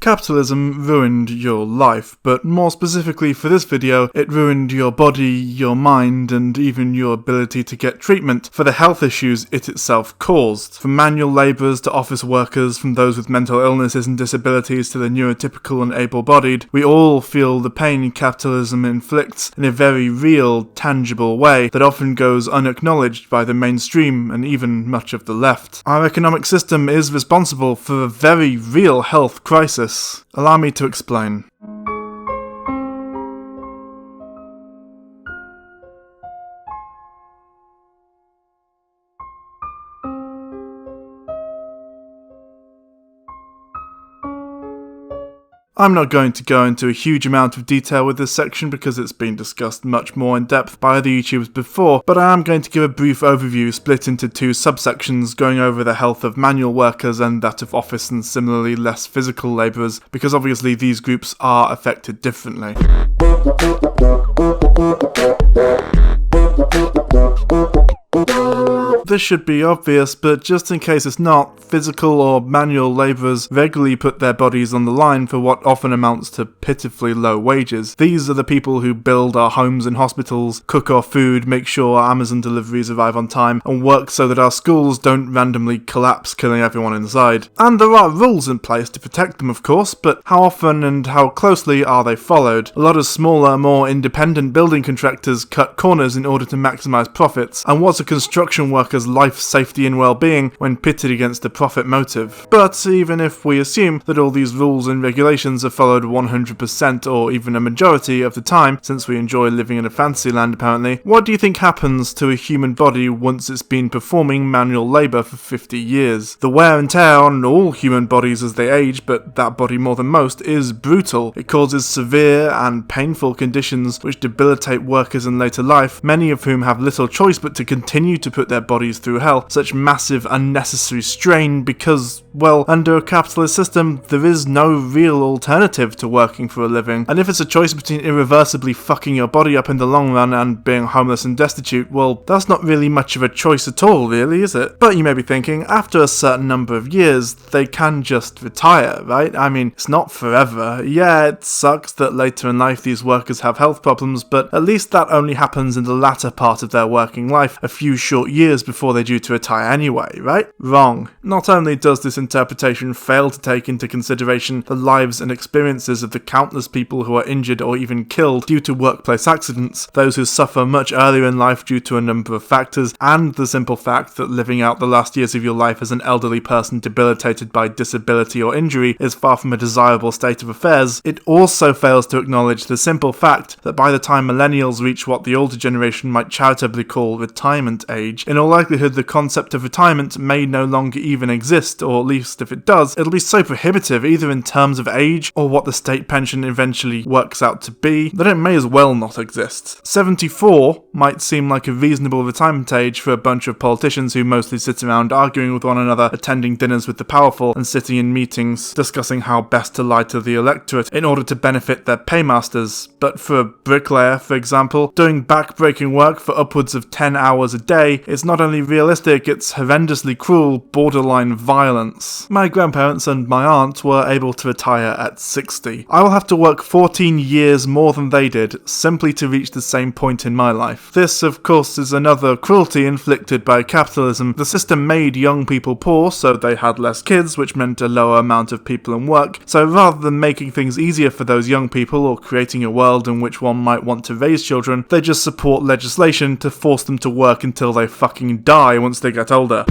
Capitalism ruined your life, but more specifically for this video, it ruined your body, your mind, and even your ability to get treatment for the health issues it itself caused. From manual labourers to office workers, from those with mental illnesses and disabilities to the neurotypical and able-bodied, we all feel the pain capitalism inflicts in a very real, tangible way that often goes unacknowledged by the mainstream and even much of the left. Our economic system is responsible for a very real health crisis. Allow me to explain. I'm not going to go into a huge amount of detail with this section because it's been discussed much more in depth by other YouTubers before, but I am going to give a brief overview split into two subsections going over the health of manual workers and that of office and similarly less physical labourers, because obviously these groups are affected differently. This should be obvious, but just in case it's not, physical or manual labourers regularly put their bodies on the line for what often amounts to pitifully low wages. These are the people who build our homes and hospitals, cook our food, make sure our Amazon deliveries arrive on time, and work so that our schools don't randomly collapse, killing everyone inside. And there are rules in place to protect them, of course, but how often and how closely are they followed? A lot of smaller, more independent building contractors cut corners in order to maximise profits, and what's a construction worker's life, safety and well-being when pitted against a profit motive? But even if we assume that all these rules and regulations are followed 100% or even a majority of the time, since we enjoy living in a fantasy land apparently, what do you think happens to a human body once it's been performing manual labour for 50 years? The wear and tear on all human bodies as they age, but that body more than most, is brutal. It causes severe and painful conditions which debilitate workers in later life, many of whom have little choice but to continue to put their bodies through hell, such massive unnecessary strain because, well, under a capitalist system, there is no real alternative to working for a living. And if it's a choice between irreversibly fucking your body up in the long run and being homeless and destitute, well, that's not really much of a choice at all, really, is it? But you may be thinking, after a certain number of years, they can just retire, right? I mean, it's not forever. Yeah, it sucks that later in life these workers have health problems, but at least that only happens in the latter part of their working life, a few short years before they're due to retire anyway, right? Wrong. Not only does this interpretation fail to take into consideration the lives and experiences of the countless people who are injured or even killed due to workplace accidents, those who suffer much earlier in life due to a number of factors, and the simple fact that living out the last years of your life as an elderly person debilitated by disability or injury is far from a desirable state of affairs, it also fails to acknowledge the simple fact that by the time millennials reach what the older generation might charitably call retirement age, in all likelihood the concept of retirement may no longer even exist, or at least if it does, it'll be so prohibitive either in terms of age or what the state pension eventually works out to be that it may as well not exist. 74 might seem like a reasonable retirement age for a bunch of politicians who mostly sit around arguing with one another, attending dinners with the powerful, and sitting in meetings discussing how best to lie to the electorate in order to benefit their paymasters. But for a bricklayer, for example, doing back-breaking work for upwards of 10 hours a day is not only realistic, it's horrendously cruel, borderline violence. My grandparents and my aunt were able to retire at 60. I will have to work 14 years more than they did, simply to reach the same point in my life. This, of course, is another cruelty inflicted by capitalism. The system made young people poor, so they had less kids, which meant a lower amount of people in work. So rather than making things easier for those young people, or creating a world in which one might want to raise children, they just support legislation to force them to work until they fucking die once they get older.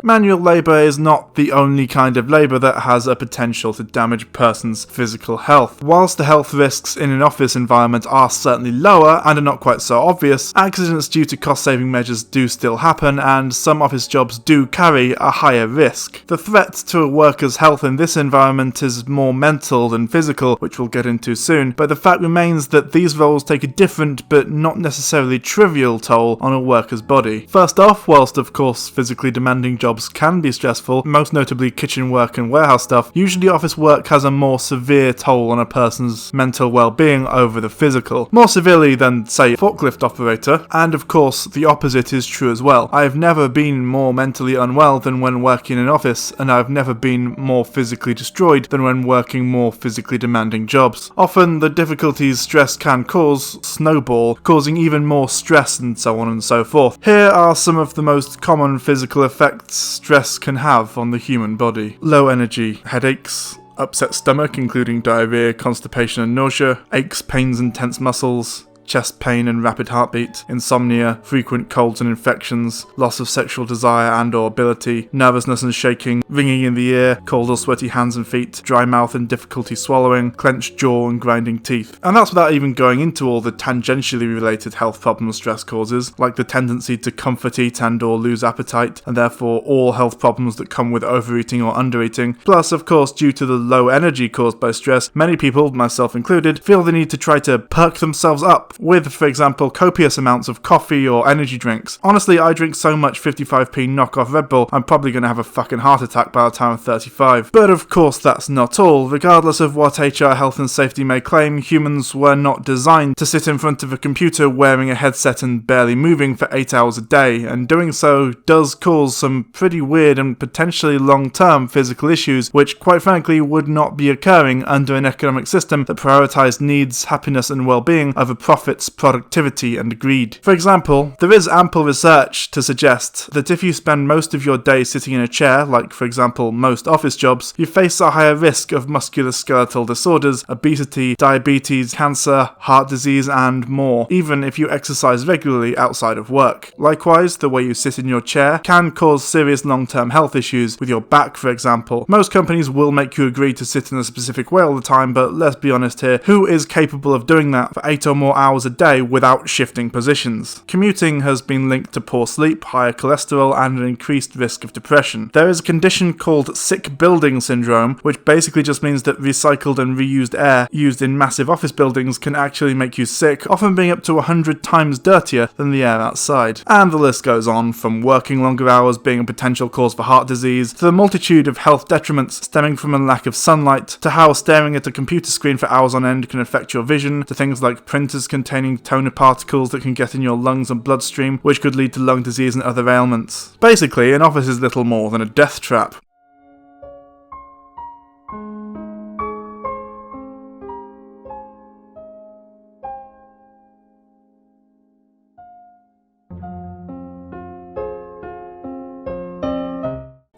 Manual labour is not the only kind of labour that has a potential to damage a person's physical health. Whilst the health risks in an office environment are certainly lower and are not quite so obvious, accidents due to cost-saving measures do still happen, and some office jobs do carry a higher risk. The threat to a worker's health in this environment is more mental than physical, which we'll get into soon, but the fact remains that these roles take a different but not necessarily trivial toll on a worker's body. First off, whilst of course physically demanding jobs jobs can be stressful, most notably kitchen work and warehouse stuff, usually office work has a more severe toll on a person's mental well-being over the physical. More severely than, say, a forklift operator, and of course, the opposite is true as well. I have never been more mentally unwell than when working in an office, and I've never been more physically destroyed than when working more physically demanding jobs. Often, the difficulties stress can cause snowball, causing even more stress and so on and so forth. Here are some of the most common physical effects stress can have on the human body. Low energy, headaches, upset stomach including diarrhea, constipation and nausea, aches, pains and tense muscles, chest pain and rapid heartbeat, insomnia, frequent colds and infections, loss of sexual desire and or ability, nervousness and shaking, ringing in the ear, cold or sweaty hands and feet, dry mouth and difficulty swallowing, clenched jaw and grinding teeth. And that's without even going into all the tangentially related health problems stress causes, like the tendency to comfort eat and or lose appetite, and therefore all health problems that come with overeating or undereating. Plus, of course, due to the low energy caused by stress, many people, myself included, feel the need to try to perk themselves up with, for example, copious amounts of coffee or energy drinks. Honestly, I drink so much 55p knockoff Red Bull, I'm probably going to have a fucking heart attack by the time I'm 35. But of course that's not all. Regardless of what HR health and safety may claim, humans were not designed to sit in front of a computer wearing a headset and barely moving for 8 hours a day, and doing so does cause some pretty weird and potentially long-term physical issues, which quite frankly would not be occurring under an economic system that prioritized needs, happiness and well-being over profits, productivity and greed. For example, there is ample research to suggest that if you spend most of your day sitting in a chair, like for example most office jobs, you face a higher risk of musculoskeletal disorders, obesity, diabetes, cancer, heart disease and more, even if you exercise regularly outside of work. Likewise, the way you sit in your chair can cause serious long-term health issues with your back, for example. Most companies will make you agree to sit in a specific way all the time, but let's be honest here, who is capable of doing that for 8 or more hours a day without shifting positions? Commuting has been linked to poor sleep, higher cholesterol, and an increased risk of depression. There is a condition called sick building syndrome, which basically just means that recycled and reused air used in massive office buildings can actually make you sick, often being up to 100 times dirtier than the air outside. And the list goes on, from working longer hours being a potential cause for heart disease, to the multitude of health detriments stemming from a lack of sunlight, to how staring at a computer screen for hours on end can affect your vision, to things like printers containing toner particles that can get in your lungs and bloodstream, which could lead to lung disease and other ailments. Basically, an office is little more than a death trap.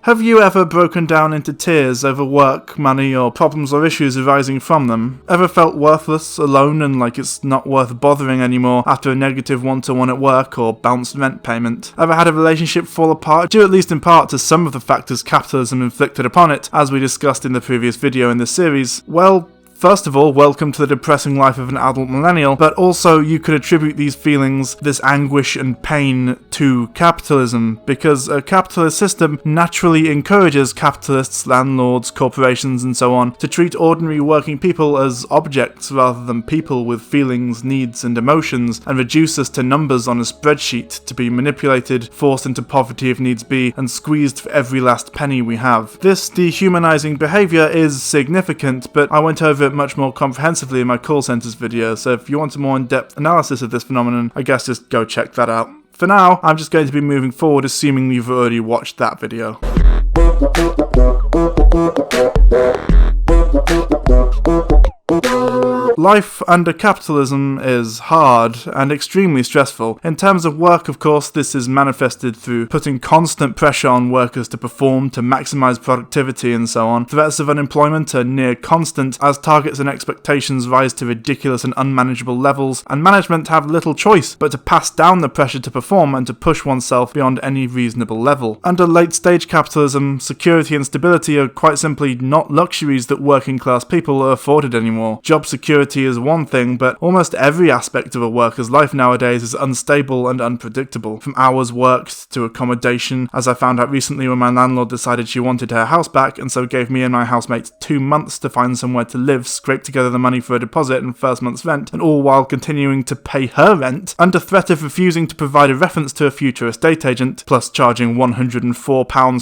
Have you ever broken down into tears over work, money, or problems or issues arising from them? Ever felt worthless, alone, and like it's not worth bothering anymore after a negative one-to-one at work or bounced rent payment? Ever had a relationship fall apart, due at least in part to some of the factors capitalism inflicted upon it, as we discussed in the previous video in this series? Well, first of all, welcome to the depressing life of an adult millennial, but also you could attribute these feelings, this anguish and pain, to capitalism, because a capitalist system naturally encourages capitalists, landlords, corporations and so on to treat ordinary working people as objects rather than people with feelings, needs and emotions, and reduce us to numbers on a spreadsheet to be manipulated, forced into poverty if needs be, and squeezed for every last penny we have. This dehumanizing behavior is significant, but I went over it much more comprehensively in my call centers video, so if you want a more in-depth analysis of this phenomenon, I guess just go check that out. For now, I'm just going to be moving forward assuming you've already watched that video. Life under capitalism is hard and extremely stressful. In terms of work, of course, this is manifested through putting constant pressure on workers to perform, to maximize productivity and so on. Threats of unemployment are near constant as targets and expectations rise to ridiculous and unmanageable levels, and management have little choice but to pass down the pressure to perform and to push oneself beyond any reasonable level. Under late-stage capitalism, security and stability are quite simply not luxuries that working-class people are afforded anymore. Job security security is one thing, but almost every aspect of a worker's life nowadays is unstable and unpredictable. From hours worked to accommodation, as I found out recently when my landlord decided she wanted her house back and so gave me and my housemate 2 months to find somewhere to live, scrape together the money for a deposit and first month's rent, and all while continuing to pay her rent, under threat of refusing to provide a reference to a future estate agent, plus charging £104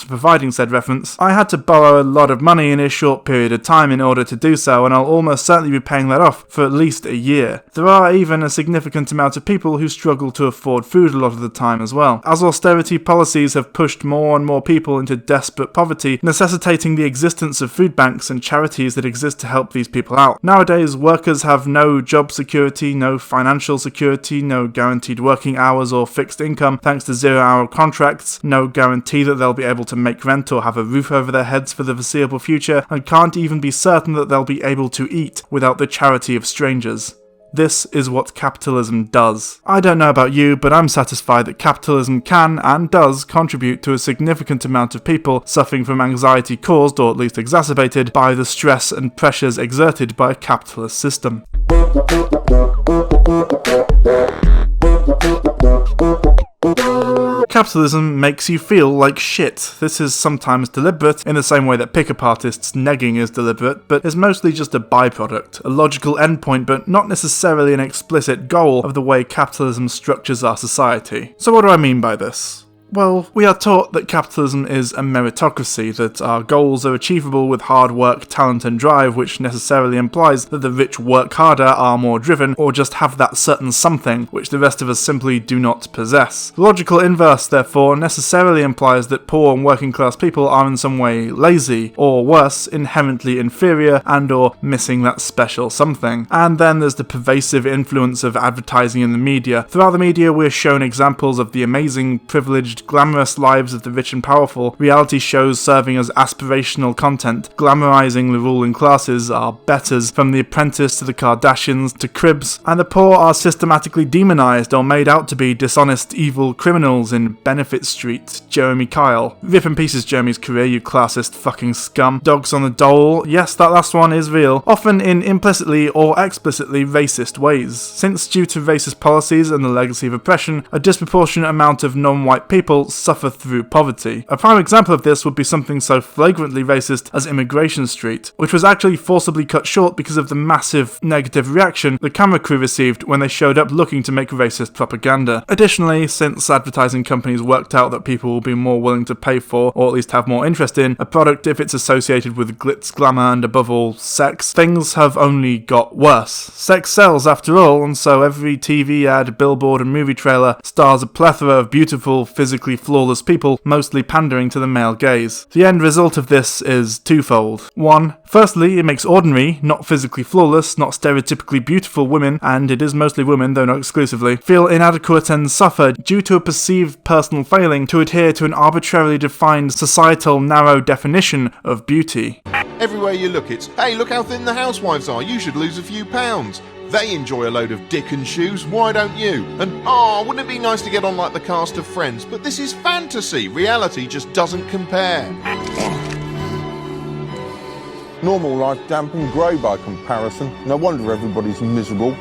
for providing said reference. I had to borrow a lot of money in a short period of time in order to do so, and I'll almost certainly be paying that off for at least a year. There are even a significant amount of people who struggle to afford food a lot of the time as well, as austerity policies have pushed more and more people into desperate poverty, necessitating the existence of food banks and charities that exist to help these people out. Nowadays, workers have no job security, no financial security, no guaranteed working hours or fixed income thanks to 0-hour contracts, no guarantee that they'll be able to make rent or have a roof over their heads for the foreseeable future, and can't even be certain that they'll be able to eat without the charity of strangers. This is what capitalism does. I don't know about you, but I'm satisfied that capitalism can and does contribute to a significant amount of people suffering from anxiety caused, or at least exacerbated, by the stress and pressures exerted by a capitalist system. Capitalism makes you feel like shit. This is sometimes deliberate, in the same way that pickup artists' negging is deliberate, but is mostly just a byproduct, a logical endpoint, but not necessarily an explicit goal of the way capitalism structures our society. So what do I mean by this? Well, we are taught that capitalism is a meritocracy, that our goals are achievable with hard work, talent and drive, which necessarily implies that the rich work harder, are more driven, or just have that certain something which the rest of us simply do not possess. The logical inverse, therefore, necessarily implies that poor and working class people are in some way lazy, or worse, inherently inferior and or missing that special something. And then there's the pervasive influence of advertising in the media. Throughout the media we're shown examples of the amazing, privileged, glamorous lives of the rich and powerful, reality shows serving as aspirational content, glamorizing the ruling classes, our betters, from The Apprentice to the Kardashians to Cribs, and the poor are systematically demonized or made out to be dishonest, evil criminals in Benefit Street, Jeremy Kyle. Rip in pieces Jeremy's career, you classist fucking scum. Dogs on the dole, yes, that last one is real, often in implicitly or explicitly racist ways, since due to racist policies and the legacy of oppression, a disproportionate amount of non-white people suffer through poverty. A prime example of this would be something so flagrantly racist as Immigration Street, which was actually forcibly cut short because of the massive negative reaction the camera crew received when they showed up looking to make racist propaganda. Additionally, since advertising companies worked out that people will be more willing to pay for, or at least have more interest in, a product if it's associated with glitz, glamour and above all, sex, things have only got worse. Sex sells after all, and so every TV ad, billboard and movie trailer stars a plethora of beautiful, physically flawless people, mostly pandering to the male gaze. The end result of this is twofold. One, firstly, it makes ordinary, not physically flawless, not stereotypically beautiful women, and it is mostly women, though not exclusively, feel inadequate and suffer due to a perceived personal failing to adhere to an arbitrarily defined societal narrow definition of beauty. Everywhere you look, it's, hey, look how thin the housewives are, you should lose a few pounds. They enjoy a load of dick and shoes, why don't you? And, wouldn't it be nice to get on like the cast of Friends? But this is fantasy, reality just doesn't compare. Normal life damp and grey by comparison. No wonder everybody's miserable.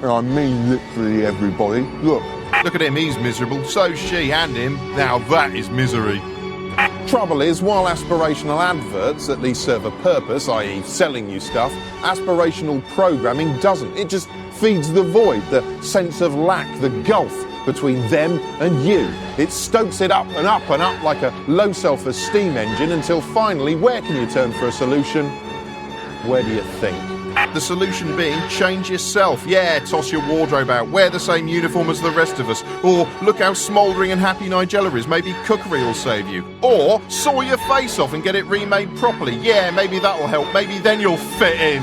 And I mean literally everybody. Look at him, he's miserable, so's she and him. Now that is misery. Trouble is, while aspirational adverts at least serve a purpose, i.e. selling you stuff, aspirational programming doesn't. It just feeds the void, the sense of lack, the gulf between them and you. It stokes it up and up and up like a low self-esteem engine until finally, where can you turn for a solution? Where do you think? The solution being change yourself. Yeah, toss your wardrobe out, wear the same uniform as the rest of us. Or look how smouldering and happy Nigella is, maybe cookery will save you. Or saw your face off and get it remade properly. Yeah, maybe that'll help, maybe then you'll fit in.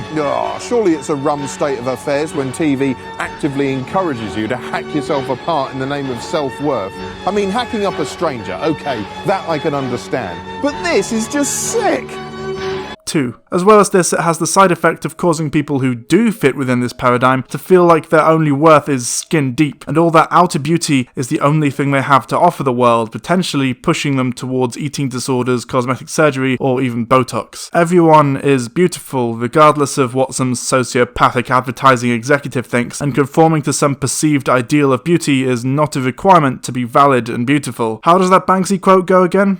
Surely it's a rum state of affairs when TV actively encourages you to hack yourself apart in the name of self-worth. I mean, hacking up a stranger, okay, that I can understand. But this is just sick. too. As well as this, it has the side effect of causing people who do fit within this paradigm to feel like their only worth is skin deep, and all that outer beauty is the only thing they have to offer the world, potentially pushing them towards eating disorders, cosmetic surgery, or even Botox. Everyone is beautiful, regardless of what some sociopathic advertising executive thinks, and conforming to some perceived ideal of beauty is not a requirement to be valid and beautiful. How does that Banksy quote go again?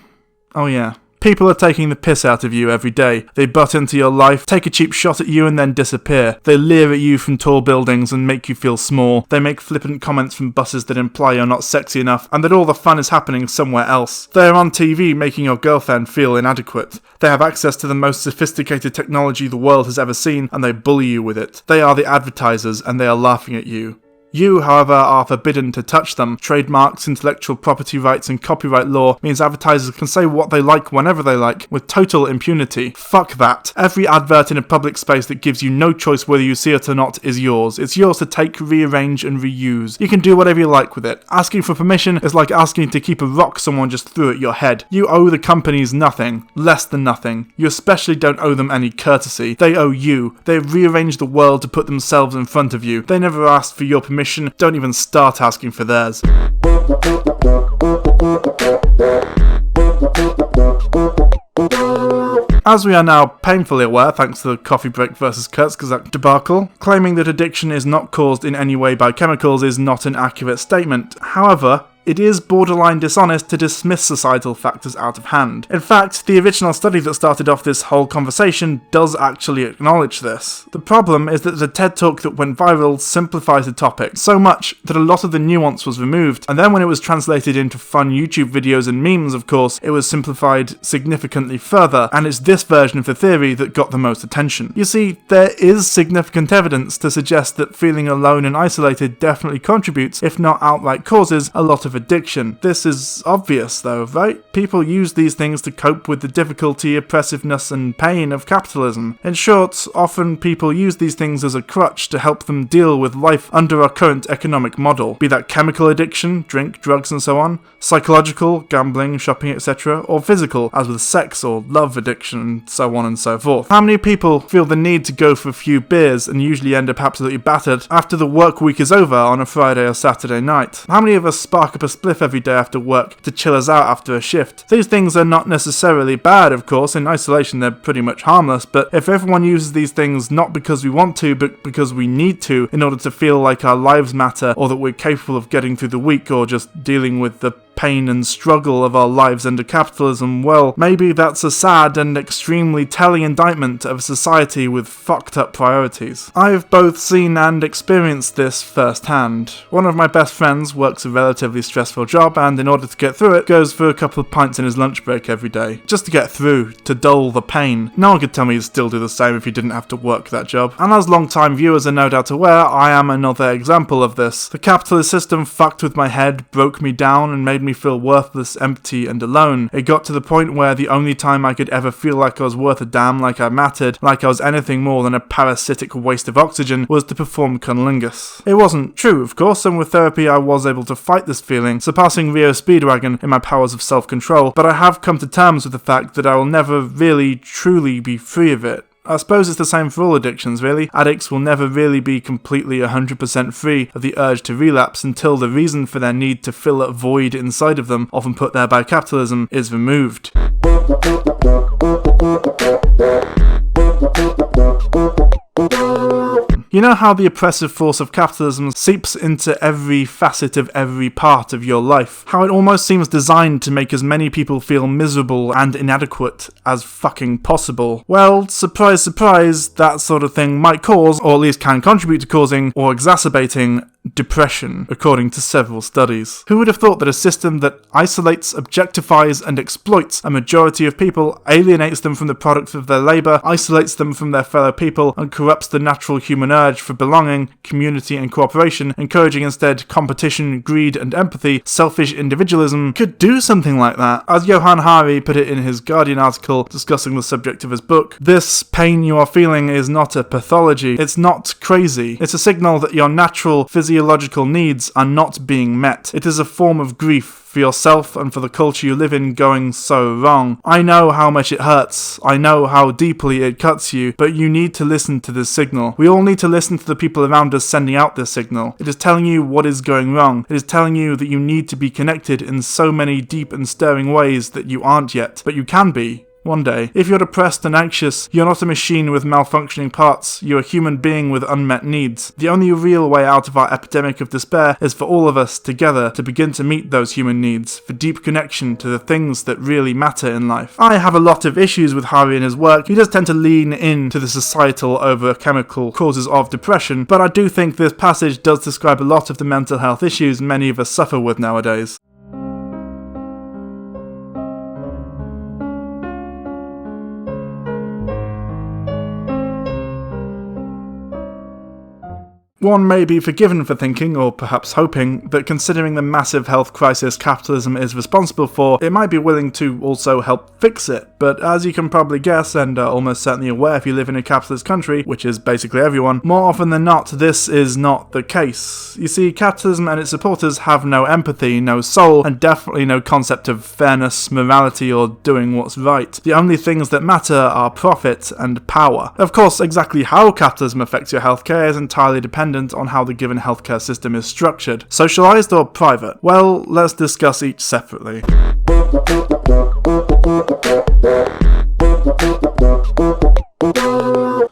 Oh yeah. People are taking the piss out of you every day. They butt into your life, take a cheap shot at you and then disappear. They leer at you from tall buildings and make you feel small. They make flippant comments from buses that imply you're not sexy enough and that all the fun is happening somewhere else. They are on TV making your girlfriend feel inadequate. They have access to the most sophisticated technology the world has ever seen and they bully you with it. They are the advertisers and they are laughing at you. You, however, are forbidden to touch them. Trademarks, intellectual property rights, and copyright law means advertisers can say what they like whenever they like, with total impunity. Fuck that. Every advert in a public space that gives you no choice whether you see it or not is yours. It's yours to take, rearrange, and reuse. You can do whatever you like with it. Asking for permission is like asking to keep a rock someone just threw at your head. You owe the companies nothing. Less than nothing. You especially don't owe them any courtesy. They owe you. They've rearranged the world to put themselves in front of you. They never asked for your permission. Don't even start asking for theirs. As we are now painfully aware, thanks to the Coffee Break vs. Kurzgesagt debacle, claiming that addiction is not caused in any way by chemicals is not an accurate statement. However, it is borderline dishonest to dismiss societal factors out of hand. In fact, the original study that started off this whole conversation does actually acknowledge this. The problem is that the TED Talk that went viral simplifies the topic so much that a lot of the nuance was removed, and then when it was translated into fun YouTube videos and memes, of course, it was simplified significantly further, and it's this version of the theory that got the most attention. You see, there is significant evidence to suggest that feeling alone and isolated definitely contributes, if not outright causes, a lot of addiction. This is obvious though, right? People use these things to cope with the difficulty, oppressiveness and pain of capitalism. In short, often people use these things as a crutch to help them deal with life under our current economic model. Be that chemical addiction, drink, drugs and so on, psychological, gambling, shopping, etc., or physical, as with sex or love addiction and so on and so forth. How many people feel the need to go for a few beers and usually end up absolutely battered after the work week is over on a Friday or Saturday night? How many of us spark up a spliff every day after work to chill us out after a shift? These things are not necessarily bad, of course. In isolation they're pretty much harmless, but if everyone uses these things not because we want to, but because we need to in order to feel like our lives matter or that we're capable of getting through the week or just dealing with the pain and struggle of our lives under capitalism, well, maybe that's a sad and extremely telling indictment of a society with fucked up priorities. I've both seen and experienced this firsthand. One of my best friends works a relatively stressful job and in order to get through it, goes for a couple of pints in his lunch break every day. Just to get through, to dull the pain. No one could tell me he'd still do the same if he didn't have to work that job. And as long-time viewers are no doubt aware, I am another example of this. The capitalist system fucked with my head, broke me down and made me feel worthless, empty and alone. It got to the point where the only time I could ever feel like I was worth a damn, like I mattered, like I was anything more than a parasitic waste of oxygen, was to perform cunnilingus. It wasn't true, of course, and with therapy I was able to fight this feeling, surpassing Rio Speedwagon in my powers of self-control, but I have come to terms with the fact that I will never really, truly be free of it. I suppose it's the same for all addictions, really. Addicts will never really be completely 100% free of the urge to relapse until the reason for their need to fill a void inside of them, often put there by capitalism, is removed. You know how the oppressive force of capitalism seeps into every facet of every part of your life? How it almost seems designed to make as many people feel miserable and inadequate as fucking possible? Well, surprise, surprise, that sort of thing might cause, or at least can contribute to causing, or exacerbating, depression, according to several studies. Who would have thought that a system that isolates, objectifies, and exploits a majority of people, alienates them from the products of their labour, isolates them from their fellow people, and corrupts the natural human urge for belonging, community, and cooperation, encouraging instead competition, greed, and empathy, selfish individualism, could do something like that? As Johan Hari put it in his Guardian article discussing the subject of his book, this pain you are feeling is not a pathology, it's not crazy, it's a signal that your natural physical physiological needs are not being met. It is a form of grief for yourself and for the culture you live in going so wrong. I know how much it hurts. I know how deeply it cuts you, but you need to listen to this signal. We all need to listen to the people around us sending out this signal. It is telling you what is going wrong. It is telling you that you need to be connected in so many deep and stirring ways that you aren't yet, but you can be. One day. If you're depressed and anxious, you're not a machine with malfunctioning parts, you're a human being with unmet needs. The only real way out of our epidemic of despair is for all of us, together, to begin to meet those human needs, for deep connection to the things that really matter in life. I have a lot of issues with Hari and his work. He does tend to lean into the societal over chemical causes of depression, but I do think this passage does describe a lot of the mental health issues many of us suffer with nowadays. One may be forgiven for thinking, or perhaps hoping, that considering the massive health crisis capitalism is responsible for, it might be willing to also help fix it. But as you can probably guess, and are almost certainly aware if you live in a capitalist country, which is basically everyone, more often than not, this is not the case. You see, capitalism and its supporters have no empathy, no soul, and definitely no concept of fairness, morality, or doing what's right. The only things that matter are profit and power. Of course, exactly how capitalism affects your healthcare is entirely dependent on how the given healthcare system is structured. Socialized or private? Well, let's discuss each separately.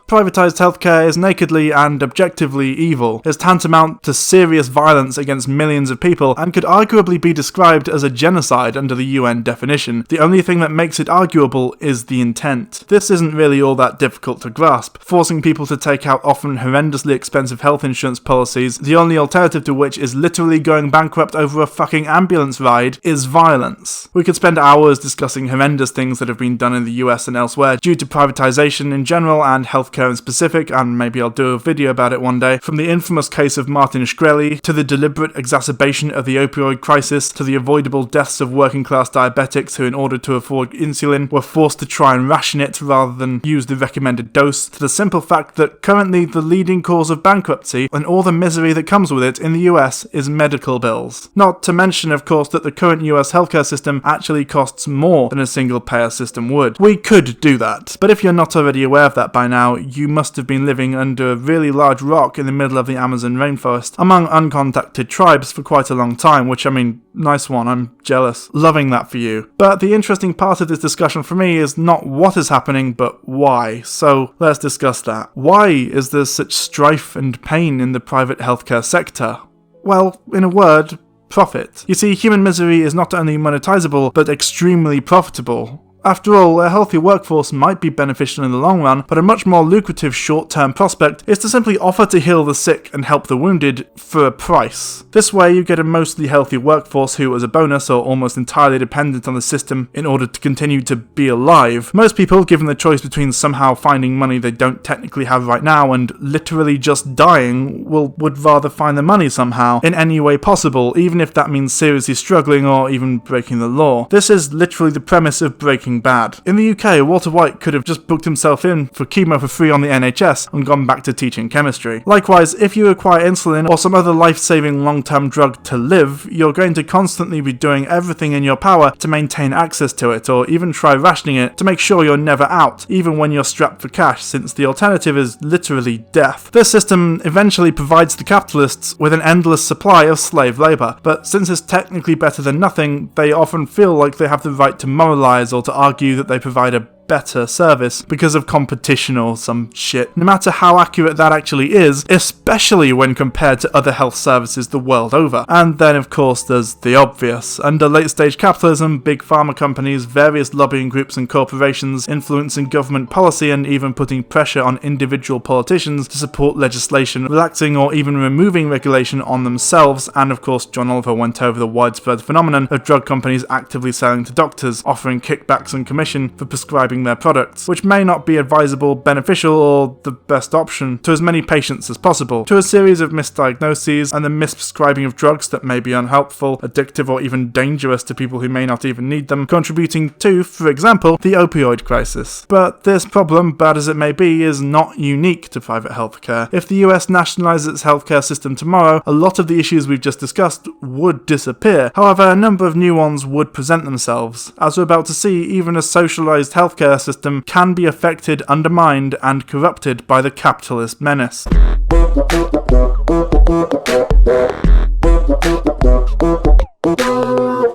Privatised healthcare is nakedly and objectively evil, is tantamount to serious violence against millions of people, and could arguably be described as a genocide under the UN definition. The only thing that makes it arguable is the intent. This isn't really all that difficult to grasp. Forcing people to take out often horrendously expensive health insurance policies, the only alternative to which is literally going bankrupt over a fucking ambulance ride, is violence. We could spend hours discussing horrendous things that have been done in the US and elsewhere due to privatisation in general and healthcare in specific, and maybe I'll do a video about it one day, from the infamous case of Martin Shkreli, to the deliberate exacerbation of the opioid crisis, to the avoidable deaths of working class diabetics who, in order to afford insulin, were forced to try and ration it rather than use the recommended dose, to the simple fact that currently the leading cause of bankruptcy, and all the misery that comes with it in the US, is medical bills. Not to mention, of course, that the current US healthcare system actually costs more than a single payer system would. We could do that, but if you're not already aware of that by now, you must have been living under a really large rock in the middle of the Amazon rainforest, among uncontacted tribes for quite a long time, which, I mean, nice one, I'm jealous. Loving that for you. But the interesting part of this discussion for me is not what is happening, but why. So let's discuss that. Why is there such strife and pain in the private healthcare sector? Well, in a word, profit. You see, human misery is not only monetizable, but extremely profitable. After all, a healthy workforce might be beneficial in the long run, but a much more lucrative short-term prospect is to simply offer to heal the sick and help the wounded for a price. This way you get a mostly healthy workforce who, as a bonus, are almost entirely dependent on the system in order to continue to be alive. Most people, given the choice between somehow finding money they don't technically have right now and literally just dying, would rather find the money somehow, in any way possible, even if that means seriously struggling or even breaking the law. This is literally the premise of Breaking Bad. In the UK, Walter White could have just booked himself in for chemo for free on the NHS and gone back to teaching chemistry. Likewise, if you require insulin or some other life-saving long-term drug to live, you're going to constantly be doing everything in your power to maintain access to it, or even try rationing it to make sure you're never out, even when you're strapped for cash, since the alternative is literally death. This system eventually provides the capitalists with an endless supply of slave labour, but since it's technically better than nothing, they often feel like they have the right to moralise or to argue that they provide a better service because of competition or some shit, no matter how accurate that actually is, especially when compared to other health services the world over. And then of course there's the obvious. Under late stage capitalism, big pharma companies, various lobbying groups and corporations influencing government policy and even putting pressure on individual politicians to support legislation relaxing or even removing regulation on themselves. And of course John Oliver went over the widespread phenomenon of drug companies actively selling to doctors, offering kickbacks and commission for prescribing prescribing their products, which may not be advisable, beneficial, or the best option to as many patients as possible, to a series of misdiagnoses and the misprescribing of drugs that may be unhelpful, addictive, or even dangerous to people who may not even need them, contributing to, for example, the opioid crisis. But this problem, bad as it may be, is not unique to private healthcare. If the US nationalizes its healthcare system tomorrow, a lot of the issues we've just discussed would disappear. However, a number of new ones would present themselves. As we're about to see, even a socialized healthcare system can be affected, undermined, and corrupted by the capitalist menace.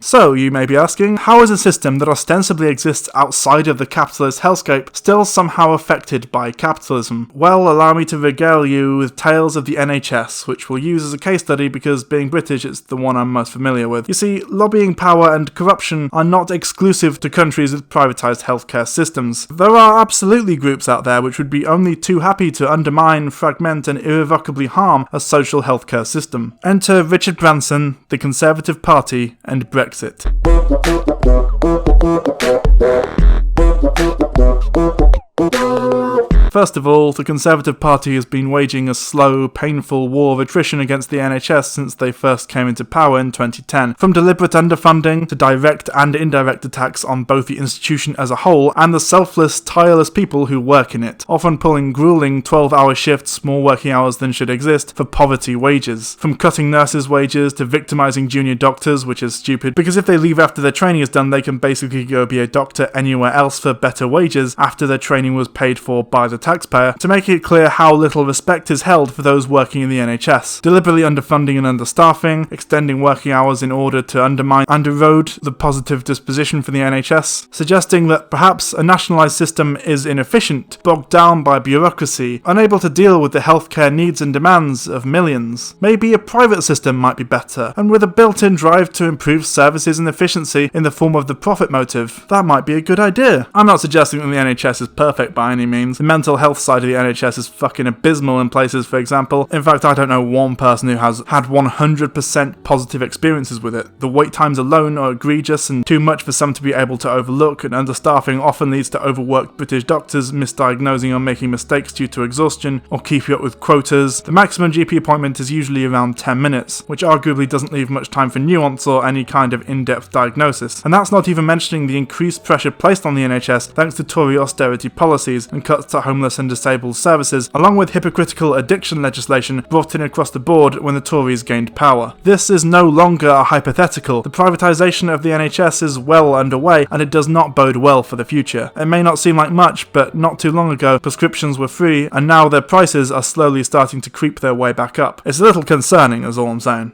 So, you may be asking, how is a system that ostensibly exists outside of the capitalist hellscape still somehow affected by capitalism? Well, allow me to regale you with tales of the NHS, which we'll use as a case study because being British, it's the one I'm most familiar with. You see, lobbying power and corruption are not exclusive to countries with privatised healthcare systems. There are absolutely groups out there which would be only too happy to undermine, fragment, and irrevocably harm a social healthcare system. Enter Richard Branson, the Conservative Party, and Brexit. First of all, the Conservative Party has been waging a slow, painful war of attrition against the NHS since they first came into power in 2010. From deliberate underfunding to direct and indirect attacks on both the institution as a whole and the selfless, tireless people who work in it, often pulling grueling 12-hour shifts, more working hours than should exist, for poverty wages. From cutting nurses' wages to victimising junior doctors, which is stupid, because if they leave after their training is done, they can basically go be a doctor anywhere else for better wages after their training was paid for by the taxpayer, to make it clear how little respect is held for those working in the NHS. Deliberately underfunding and understaffing, extending working hours in order to undermine and erode the positive disposition for the NHS, suggesting that perhaps a nationalised system is inefficient, bogged down by bureaucracy, unable to deal with the healthcare needs and demands of millions. Maybe a private system might be better, and with a built-in drive to improve services and efficiency in the form of the profit motive, that might be a good idea. I'm not suggesting that the NHS is perfect by any means. The mental health side of the NHS is fucking abysmal in places, for example. In fact, I don't know one person who has had 100% positive experiences with it. The wait times alone are egregious and too much for some to be able to overlook, and understaffing often leads to overworked British doctors misdiagnosing or making mistakes due to exhaustion or keeping up with quotas. The maximum GP appointment is usually around 10 minutes, which arguably doesn't leave much time for nuance or any kind of in-depth diagnosis. And that's not even mentioning the increased pressure placed on the NHS thanks to Tory austerity policies and cuts to homeless and disabled services, along with hypocritical addiction legislation brought in across the board when the Tories gained power. This is no longer a hypothetical. The privatisation of the NHS is well underway, and it does not bode well for the future. It may not seem like much, but not too long ago, prescriptions were free, and now their prices are slowly starting to creep their way back up. It's a little concerning, is all I'm saying.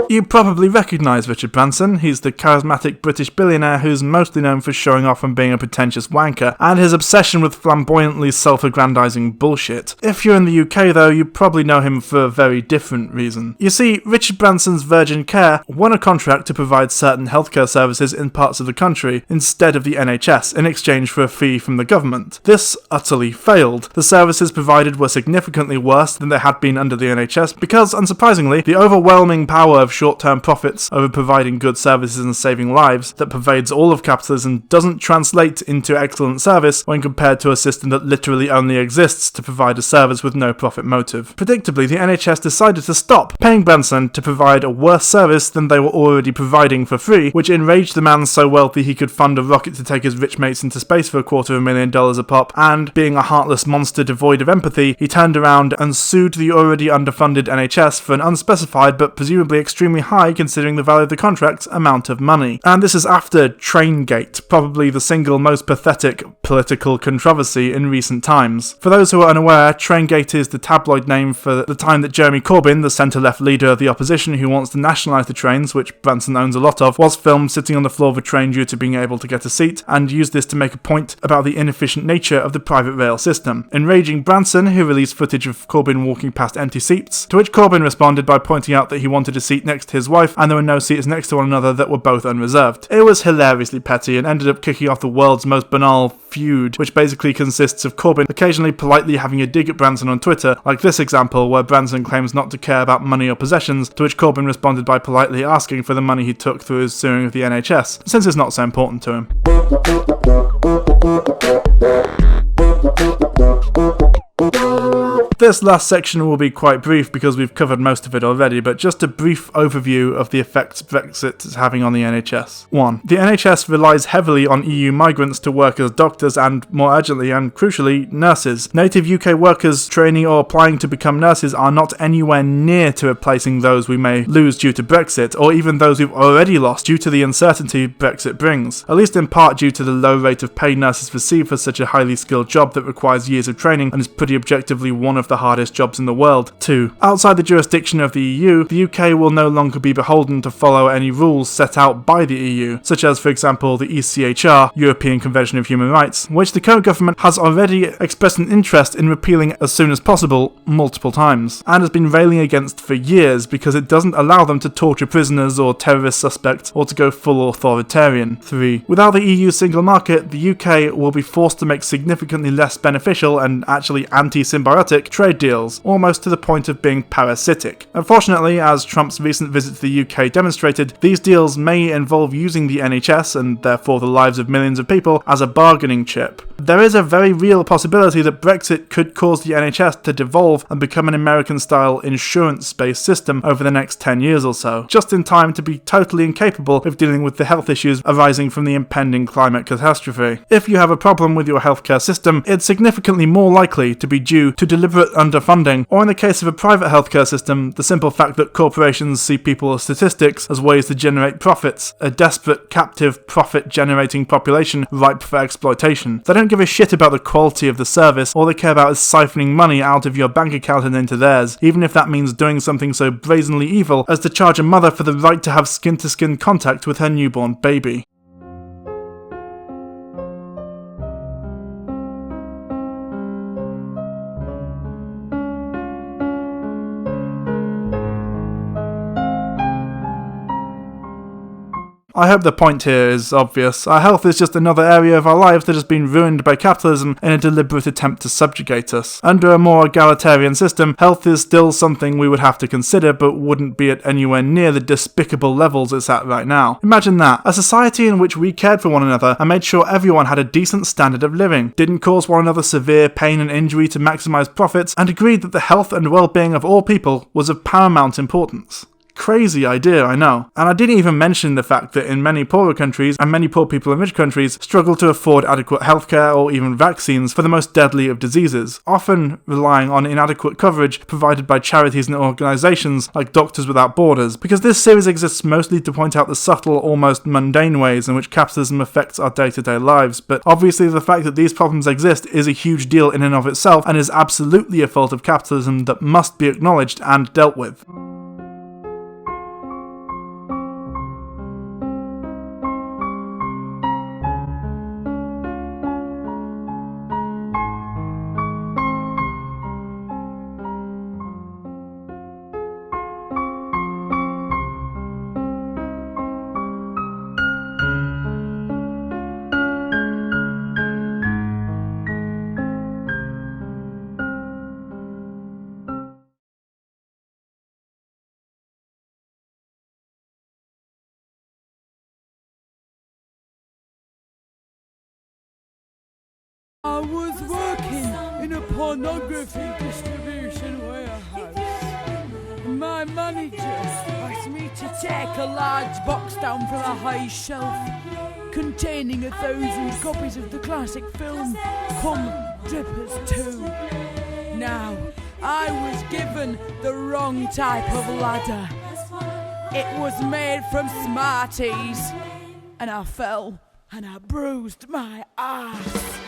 You probably recognise Richard Branson. He's the charismatic British billionaire who's mostly known for showing off and being a pretentious wanker, and his obsession with flamboyantly self-aggrandising bullshit. If you're in the UK though, you probably know him for a very different reason. You see, Richard Branson's Virgin Care won a contract to provide certain healthcare services in parts of the country instead of the NHS in exchange for a fee from the government. This utterly failed. The services provided were significantly worse than they had been under the NHS because, unsurprisingly, the overwhelming power of short-term profits over providing good services and saving lives that pervades all of capitalism doesn't translate into excellent service when compared to a system that literally only exists to provide a service with no profit motive. Predictably, the NHS decided to stop paying Branson to provide a worse service than they were already providing for free, which enraged the man so wealthy he could fund a rocket to take his rich mates into space for $250,000 a pop, and, being a heartless monster devoid of empathy, he turned around and sued the already underfunded NHS for an unspecified but presumably extremely high, considering the value of the contract, amount of money. And this is after Traingate, probably the single most pathetic political controversy in recent times. For those who are unaware, Traingate is the tabloid name for the time that Jeremy Corbyn, the centre-left leader of the opposition who wants to nationalise the trains, which Branson owns a lot of, was filmed sitting on the floor of a train due to being able to get a seat, and used this to make a point about the inefficient nature of the private rail system. Enraging Branson, who released footage of Corbyn walking past empty seats, to which Corbyn responded by pointing out that he wanted a seat next next to his wife, and there were no seats next to one another that were both unreserved. It was hilariously petty and ended up kicking off the world's most banal feud, which basically consists of Corbyn occasionally politely having a dig at Branson on Twitter, like this example where Branson claims not to care about money or possessions, to which Corbyn responded by politely asking for the money he took through his suing of the NHS, since it's not so important to him. This last section will be quite brief because we've covered most of it already, but just a brief overview of the effects Brexit is having on the NHS. 1. The NHS relies heavily on EU migrants to work as doctors and, more urgently and crucially, nurses. Native UK workers training or applying to become nurses are not anywhere near to replacing those we may lose due to Brexit, or even those we've already lost due to the uncertainty Brexit brings, at least in part due to the low rate of pay nurses receive for such a highly skilled job that requires years of training and is pretty objectively one of the hardest jobs in the world. 2. Outside the jurisdiction of the EU, the UK will no longer be beholden to follow any rules set out by the EU, such as, for example, the ECHR, European Convention of Human Rights, which the current government has already expressed an interest in repealing as soon as possible, multiple times, and has been railing against for years because it doesn't allow them to torture prisoners or terrorist suspects or to go full authoritarian. 3. Without the EU single market, the UK will be forced to make significantly less beneficial and actually anti-symbiotic trade deals, almost to the point of being parasitic. Unfortunately, as Trump's recent visit to the UK demonstrated, these deals may involve using the NHS, and therefore the lives of millions of people, as a bargaining chip. There is a very real possibility that Brexit could cause the NHS to devolve and become an American-style insurance-based system over the next 10 years or so, just in time to be totally incapable of dealing with the health issues arising from the impending climate catastrophe. If you have a problem with your healthcare system, it's significantly more likely to be due to deliberate underfunding, or in the case of a private healthcare system, the simple fact that corporations see people as statistics as ways to generate profits, a desperate, captive, profit-generating population ripe for exploitation. They don't give a shit about the quality of the service, all they care about is siphoning money out of your bank account and into theirs, even if that means doing something so brazenly evil as to charge a mother for the right to have skin-to-skin contact with her newborn baby. I hope the point here is obvious. Our health is just another area of our lives that has been ruined by capitalism in a deliberate attempt to subjugate us. Under a more egalitarian system, health is still something we would have to consider, but wouldn't be at anywhere near the despicable levels it's at right now. Imagine that. A society in which we cared for one another and made sure everyone had a decent standard of living, didn't cause one another severe pain and injury to maximize profits, and agreed that the health and well-being of all people was of paramount importance. Crazy idea, I know. And I didn't even mention the fact that in many poorer countries, and many poor people in rich countries, struggle to afford adequate healthcare or even vaccines for the most deadly of diseases, often relying on inadequate coverage provided by charities and organisations like Doctors Without Borders, because this series exists mostly to point out the subtle, almost mundane ways in which capitalism affects our day-to-day lives, but obviously the fact that these problems exist is a huge deal in and of itself, and is absolutely a fault of capitalism that must be acknowledged and dealt with. I was working in a pornography distribution warehouse. My manager asked me to take a large box down from a high shelf containing 1,000 copies of the classic film Come Drippers 2. Now, I was given the wrong type of ladder. It was made from Smarties, and I fell and I bruised my ass.